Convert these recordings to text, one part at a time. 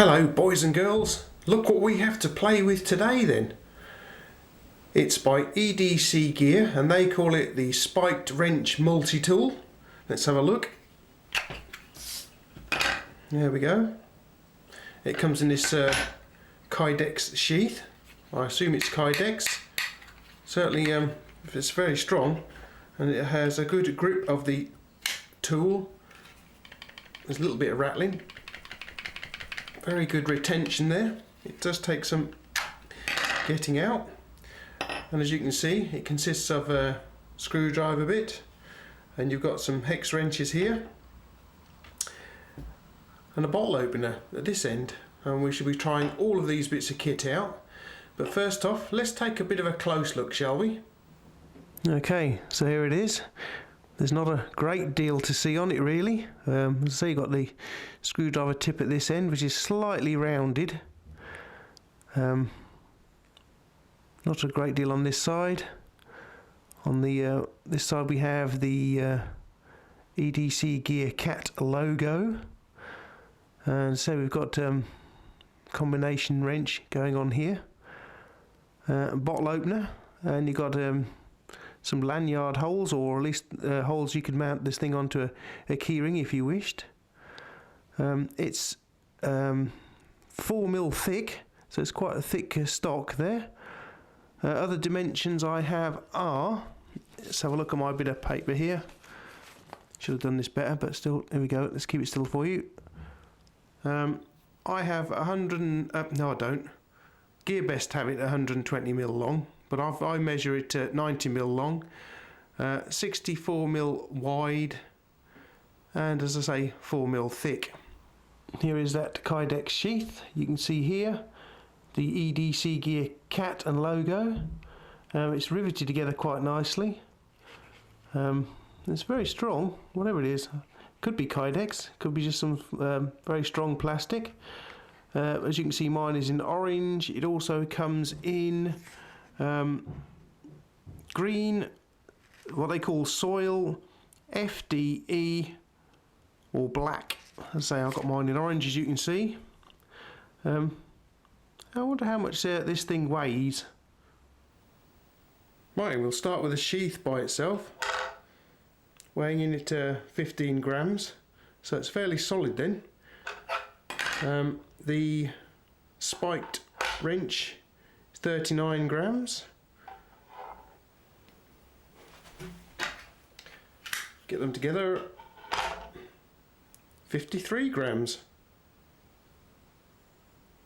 Hello boys and girls, look what we have to play with today then. It's by EDCGear and they call it the Spiked Wrench Multi-Tool. Let's have a look. There we go. It comes in this Kydex sheath. I assume it's Kydex. Certainly it's very strong and it has a good grip of the tool. There's a little bit of rattling. Very good retention there. It does take some getting out, and as you can see it consists of a screwdriver bit, and you've got some hex wrenches here and a bottle opener at this end, and we should be trying all of these bits of kit out. But first off, let's take a bit of a close look, shall we? Okay, so here it is. There's not a great deal to see on it really. As I say, you've got the screwdriver tip at this end, which is slightly rounded. Not a great deal on this side. On the this side we have the EDCGear cat logo, and so we've got combination wrench going on here, bottle opener, and you've got some lanyard holes, or at least holes you could mount this thing onto a keyring if you wished. It's 4mm thick, so it's quite a thick stock there. Other dimensions I have are, let's have a look at my bit of paper here. Should have done this better, but still, here we go. Let's keep it still for you. I have 100 no I don't. GearBest have it 120mm long, but I measure it at 90mm long, 64mm wide, and as I say, 4mm thick. Here is that Kydex sheath. You can see here the EDCGear cat and logo. It's riveted together quite nicely. It's very strong, whatever it is. Could be Kydex, could be just some very strong plastic. As you can see, mine is in orange. It also comes in green, what they call soil, FDE, or black. As I say, I've got mine in orange, as you can see. I wonder how much this thing weighs. Right, we'll start with the sheath by itself, weighing in at 15 grams, so it's fairly solid then. The spiked wrench is 39 grams. Get them together, 53 grams.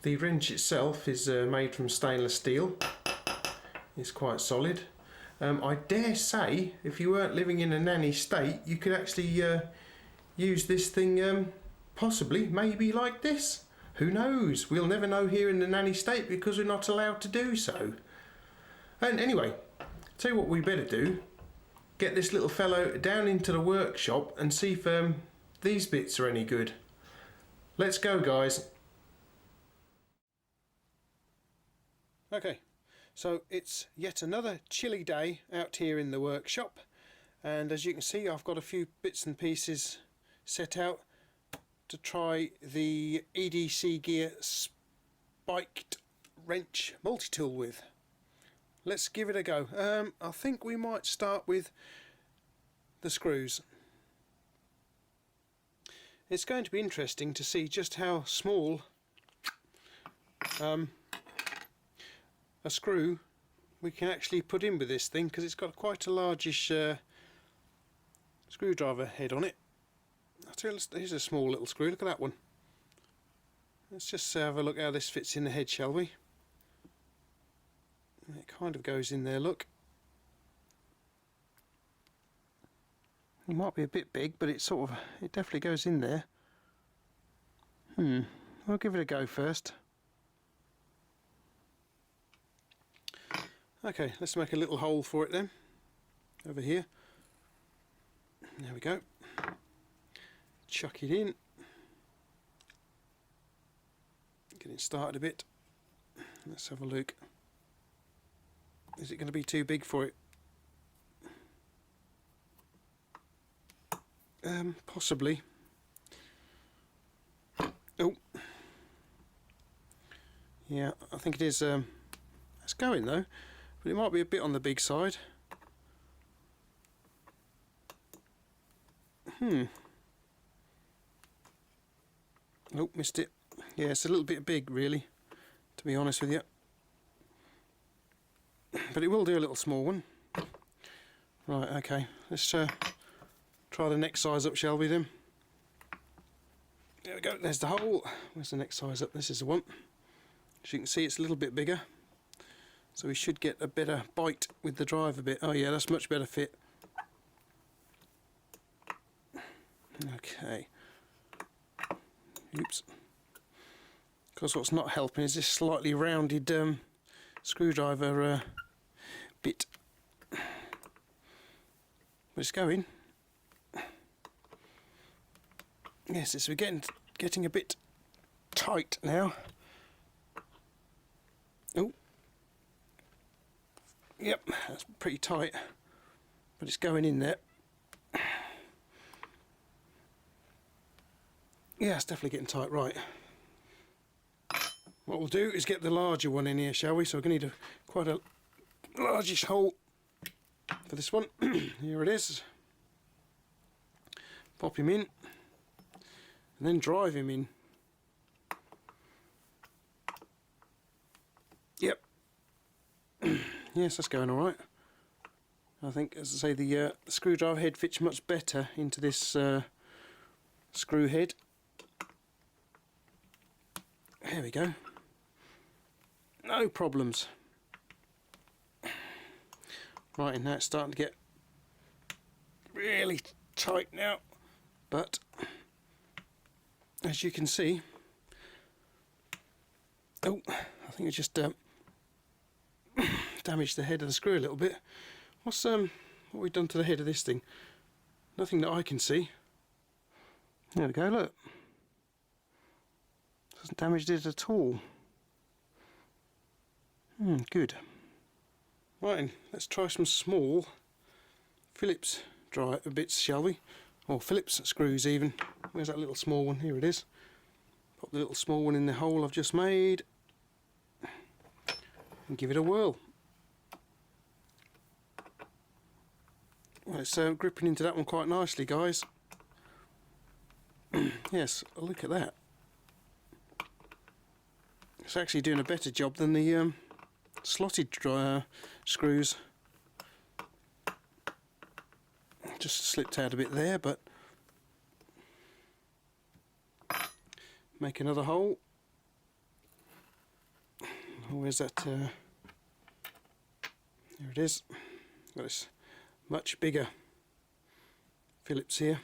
The wrench itself is made from stainless steel. It's quite solid. I dare say, if you weren't living in a nanny state, you could actually use this thing possibly, maybe like this. Who knows? We'll never know here in the nanny state because we're not allowed to do so. And anyway, tell you what we better do. Get this little fellow down into the workshop and see if these bits are any good. Let's go, guys. Okay, so it's yet another chilly day out here in the workshop, and as you can see I've got a few bits and pieces set out to try the EDCGear Spiked Wrench Multi-Tool with. Let's give it a go. I think we might start with the screws. It's going to be interesting to see just how small a screw we can actually put in with this thing, because it's got quite a largish screwdriver head on it. I'll tell you, here's a small little screw, look at that one. Let's just have a look how this fits in the head, shall we? It kind of goes in there, look. It might be a bit big, but it definitely goes in there. I'll give it a go first. Okay, let's make a little hole for it then, over here. There we go. Chuck it in. Get it started a bit. Let's have a look. Is it going to be too big for it? Possibly. Oh, Yeah, I think it is. It's going though, but it might be a bit on the big side. Oh, missed it. Yeah, it's a little bit big really, to be honest with you. But it will do a little small one. Right, okay. Let's try the next size up, shall we then? There we go, there's the hole. Where's the next size up? This is the one. As you can see, it's a little bit bigger. So we should get a better bite with the driver bit. Oh yeah, that's much better fit. Okay. Oops. Of course, what's not helping is this slightly rounded screwdriver bit. But it's going. Yes, it's getting a bit tight now. Oh. Yep, that's pretty tight. But it's going in there. Yeah, it's definitely getting tight, right. What we'll do is get the larger one in here, shall we? So we're going to need quite a largish hole for this one. Here it is. Pop him in. And then drive him in. Yep. Yes, that's going alright. I think, as I say, the screwdriver head fits much better into this screw head. There we go. No problems. Right, and now it's starting to get really tight now. But as you can see, oh, I think it's just damaged the head of the screw a little bit. What we've done to the head of this thing? Nothing that I can see. There we go, look. Hasn't damaged it at all. Good. Right then, let's try some small Phillips bits, shall we? Or Phillips screws even. Where's that little small one? Here it is. Pop the little small one in the hole I've just made. And give it a whirl. Well, it's gripping into that one quite nicely, guys. Yes, look at that. It's actually doing a better job than the slotted screws. Just slipped out a bit there, but make another hole. Oh, where's that? There it is. Got this much bigger Phillips here.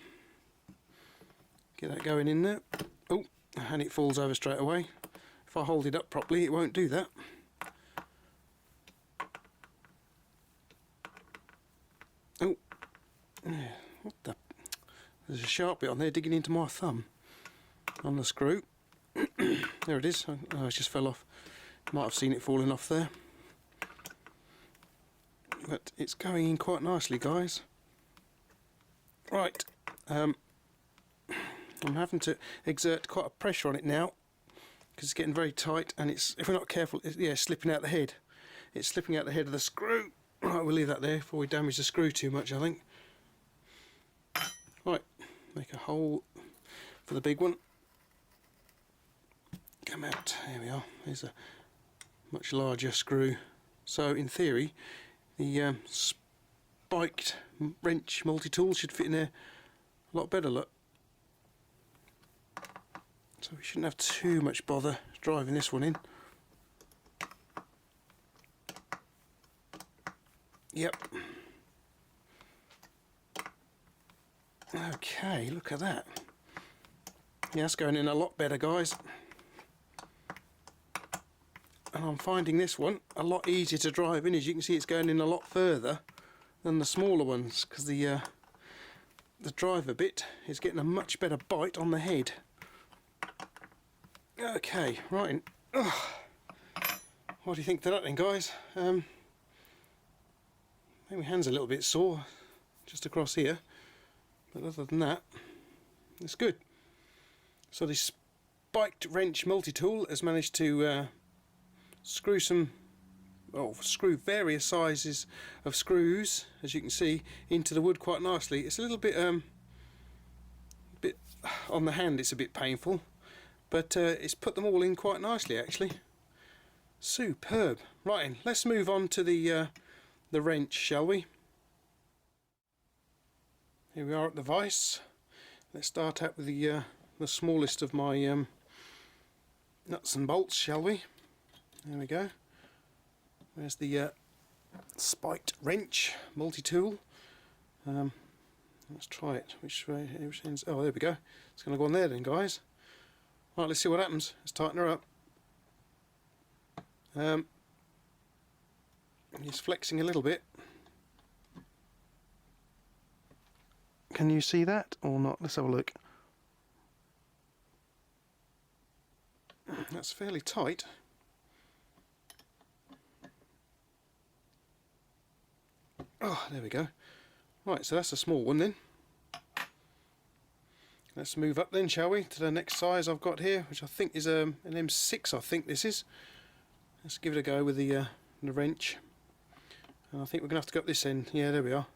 Get that going in there. Oh, and it falls over straight away. If I hold it up properly, it won't do that. Oh, yeah, what the? There's a sharp bit on there digging into my thumb on the screw. There it is. Oh, it just fell off. Might have seen it falling off there. But it's going in quite nicely, guys. Right. I'm having to exert quite a pressure on it now because it's getting very tight, and it's, if we're not careful, it's slipping out the head. It's slipping out the head of the screw. Right, we'll leave that there before we damage the screw too much, I think. Right, make a hole for the big one. Come out. There we are. There's a much larger screw. So in theory, the spiked wrench multi-tool should fit in there a lot better, look. So we shouldn't have too much bother driving this one in. Yep. Okay, look at that. Yeah, that's going in a lot better, guys. And I'm finding this one a lot easier to drive in. As you can see, it's going in a lot further than the smaller ones, because the driver bit is getting a much better bite on the head. Okay, right. What do you think of that then, guys? I think my hand's a little bit sore just across here, but other than that, it's good. So this spiked wrench multi-tool has managed to screw screw various sizes of screws, as you can see, into the wood quite nicely. It's a little bit on the hand, it's a bit painful, but it's put them all in quite nicely actually. Superb. Right then, let's move on to the wrench, shall we? Here we are at the vise. Let's start out with the smallest of my nuts and bolts, shall we? There we go. Where's the spiked wrench, multi-tool? Let's try it. Which way? Which ends? Oh, there we go. It's going to go on there then, guys. Right, let's see what happens. Let's tighten her up. He's flexing a little bit. Can you see that or not? Let's have a look. That's fairly tight. Oh, there we go. Right, so that's a small one then. Let's move up then, shall we, to the next size I've got here, which I think is an M6, I think this is. Let's give it a go with the wrench. And I think we're going to have to go up this end. Yeah, there we are.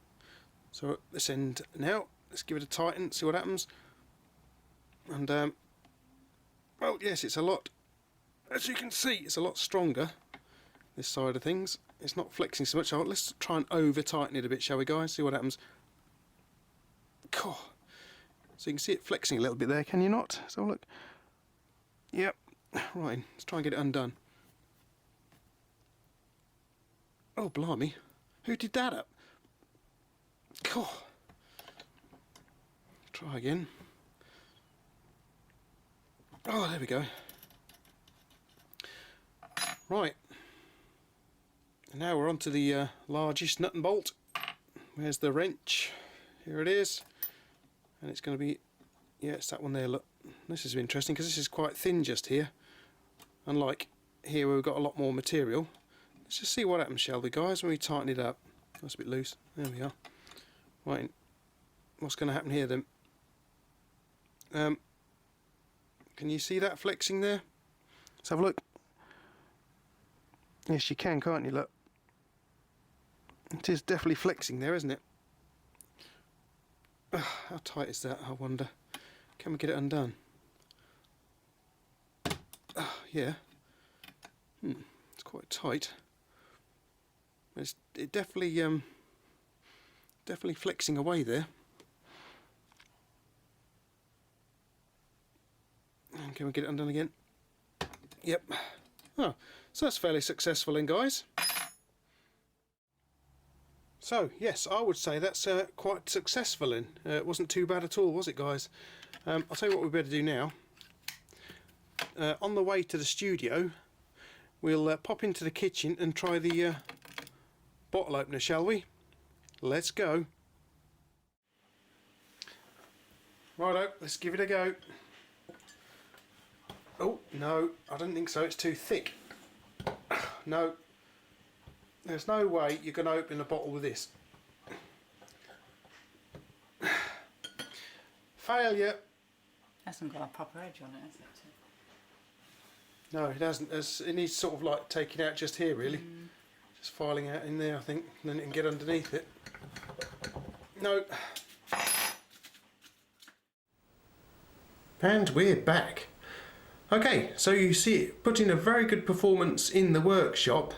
So at this end now, let's give it a tighten, see what happens. And, well, yes, it's a lot, as you can see, it's a lot stronger, this side of things. It's not flexing so much. Oh, let's try and over tighten it a bit, shall we, guys? See what happens. Cool. So you can see it flexing a little bit there, can you not? So look. Yep. Right, let's try and get it undone. Oh, blimey. Who did that up? Cool. Try again. Oh, there we go. Right. And now we're on to the largest nut and bolt. Where's the wrench? Here it is. And it's going to be, yeah, it's that one there, look. This is interesting because this is quite thin just here. Unlike here where we've got a lot more material. Let's just see what happens, shall we, guys, when we tighten it up. That's a bit loose. There we are. Right, what's going to happen here then? Can you see that flexing there? Let's have a look. Yes, you can, can't you? Look. It is definitely flexing there, isn't it? How tight is that, I wonder? Can we get it undone? Yeah. It's quite tight. It definitely flexing away there. And can we get it undone again? Yep. Oh, so that's fairly successful then, guys. So, yes, I would say that's quite successful in. It wasn't too bad at all, was it, guys? I'll tell you what we better do now. On the way to the studio, we'll pop into the kitchen and try the bottle opener, shall we? Let's go. Righto, let's give it a go. Oh, no, I don't think so. It's too thick. No. There's no way you're going to open a bottle with this. Failure. Hasn't got a proper edge on it, has it? No, it hasn't. It needs sort of like taking out just here, really. Just filing out in there, I think, and then it can get underneath it. No. And we're back. Okay, so you see it put in a very good performance in the workshop.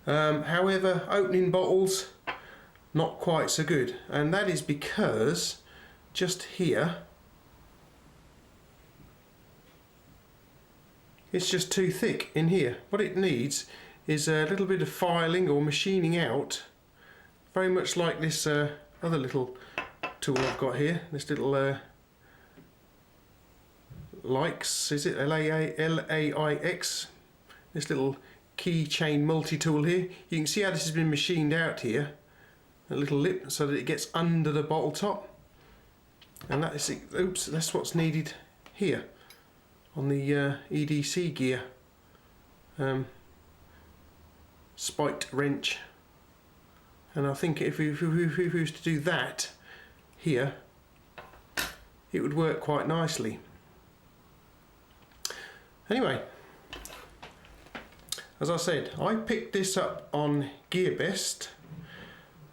However, opening bottles, not quite so good, and that is because just here it's just too thick in here. What it needs is a little bit of filing or machining out, very much like this other little tool I've got here, this little Laix, is it? L-A-I-X, this little keychain multi-tool here. You can see how this has been machined out here, a little lip, so that it gets under the bottle top, and that is, oops, that's what's needed here on the EDCGear spiked wrench. And I think if we was to do that here, it would work quite nicely. Anyway, as I said, I picked this up on GearBest,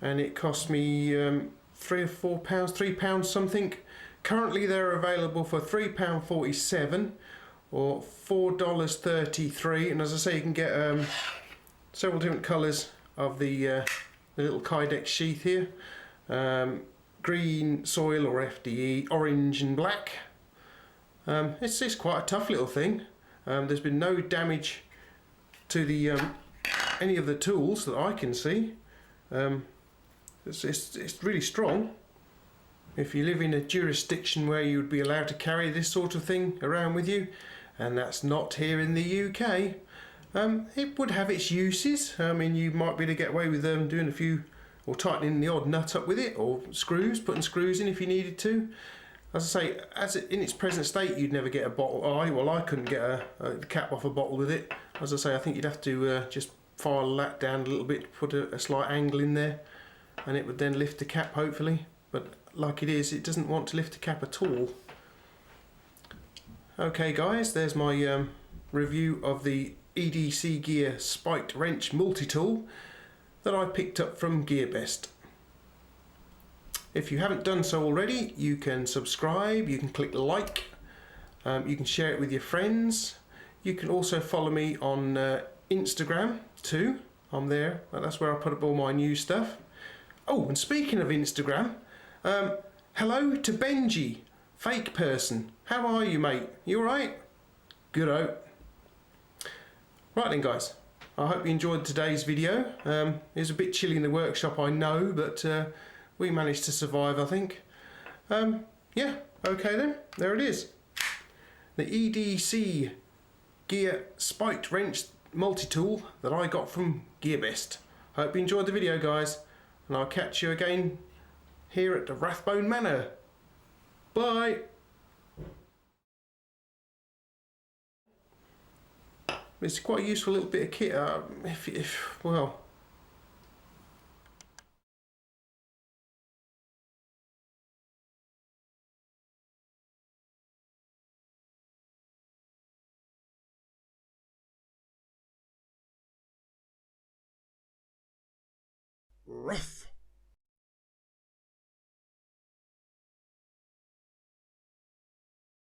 and it cost me £3 or £4, £3 something. Currently they're available for £3.47 or $4.33, and as I say, you can get several different colours of the little Kydex sheath here. Green, soil or FDE, orange and black. It's quite a tough little thing. There's been no damage to the any of the tools that I can see. It's really strong. If you live in a jurisdiction where you would be allowed to carry this sort of thing around with you, and that's not here in the UK, it would have its uses. I mean, you might be able to get away with doing a few, or tightening the odd nut up with it, or screws, putting screws in if you needed to. As I say, in its present state, you'd never get a bottle. Well, I couldn't get a cap off a bottle with it. As I say, I think you'd have to just file that down a little bit, put a slight angle in there, and it would then lift the cap, hopefully. But like it is, it doesn't want to lift the cap at all. Okay guys, there's my review of the EDCGear spiked wrench multi-tool that I picked up from GearBest. If you haven't done so already, you can subscribe, you can click like, you can share it with your friends. You can also follow me on Instagram too. I'm there, that's where I put up all my new stuff. Oh, and speaking of Instagram, hello to Benji, fake person. How are you, mate? You alright? Good-o. Right then guys, I hope you enjoyed today's video. It was a bit chilly in the workshop, I know, but we managed to survive, I think. Yeah, okay then, there it is. The EDC Gear spiked wrench multi-tool that I got from GearBest. Hope you enjoyed the video guys, and I'll catch you again here at the Rathbone Manor. Bye! It's quite a useful little bit of kit, well... Rough.